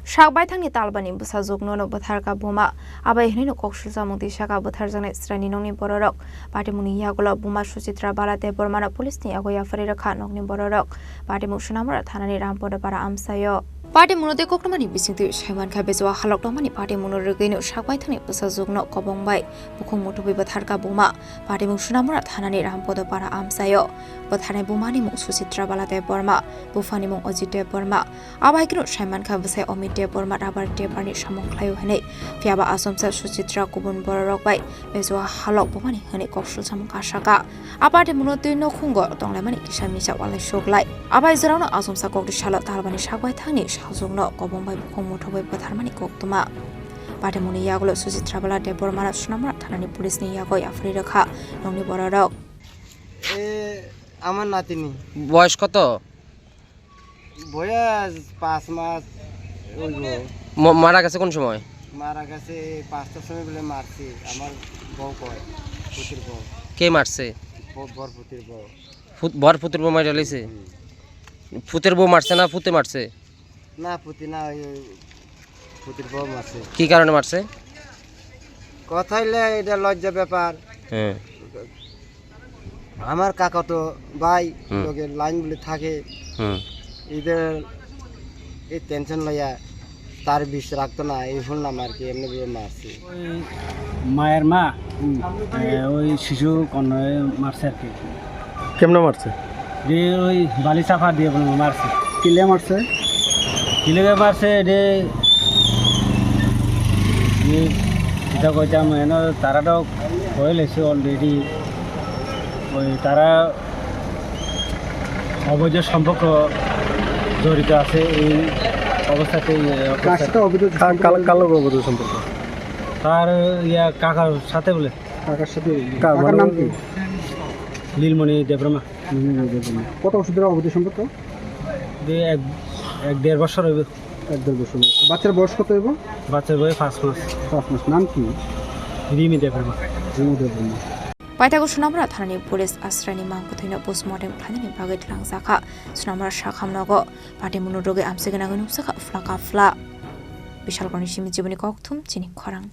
Baithangni Talbani Bwsajwk Nono Bwtharkha Buma Abaihni Kokshilsa Mudishaka Bwtharkha Strani Nongni Bororok Patimuni Yagola Buma Suchitra Balate Bormana Police ni Agoya Fariraka Nongni Bororok Patimu Shunamara Thanani Rampoda Para Amsayo Party Munote Kokmani Bisintu Shaiman Kabezwa Halokmani Party Munurigino Baithangni Bwsajwk no Kobongbai Bukhuk Muthubwi Bwtharkha Buma Patimu Shunamara Thanani Rampoda Para Amsayo Bwtharkha Bumani Mu Suchitra Balate Borma Bufani Mu Ojite Borma Abaikino Shaiman Kabese Omite Borma Rabar Deparni Shamong Klayo Hene Fiaba Asomsa Suchitra Kubun Bororok Bai Bezwa Halok Bumani Hene Kokshul Samong Kashaka Aparte Munote no Kungo Tonglemani Kishamisa Wale Shoglai Abai Zerano Asomsa Kok Shalot Talbani Baithangni Shazung no Kobongbai Bukhuk Muthubwi Bwtharmani Koktuma Patimuni Yagola Suchitra Balate Bormana Shunamara Thanani Police ni Yagoy Fariraka Nongni Bororok আমার নাতিনি বয়স কত? বয়স 5 মাস মারা গেছে কোন সময়? মারা গেছে 5টার সময় বলে মারছে আমার বউ কয় পুতির বউ কে মারছে? বর পুতির বউ বর পুতির বউ মারা গেছে পুতির বউ মারছে না পুতে মারছে? না পুতি না পুতির বউ মারছে কি কারণে মারছে? কথা হইলে এটা লজ্জা ব্যাপার হ্যাঁ আমার কাকা তো ভাই লোকে লাইন বলে থাকে এদের এই টেনশন লইয়া তার বিষ রাখতো না এই শুনলাম আর কি এমনি মারছে মায়ের মা ওই শিশু কন্যায় মারছে আর কি কেমনে মারছে? যে ওই বালি চাপা দিয়ে মারছে কিলে মারছে? কিলে মারছে রে যেটা কইতাম তারাটাও হয়ে লেছে অলরেডি ওই তারা অবৈধ সম্পর্ক জড়িত আছে এই অবস্থাতে কালো অবৈধ সম্পর্ক তার কাকার সাথে বলে কাকার সাথে কাকার নাম কি? লীলমণি দেবরমা কত বছর ধরে অবৈধ সম্পর্ক? এক দেড় বছর হইব 1-1.5 বছর বাচ্চার বয়স কত হইব? বাচ্চার বয়স 5 মাস নাম কি? Rimi Debbarma Baithangni Shunamara Thanani Police Asrani Mangputhino Postmortem Planning Bagait Langsaka Shunamara Shakhamnogo Party Munuroge Amseganaganu Saka Flaka Fla Bishal Konishimi Jibuni Koktum Chini Khorang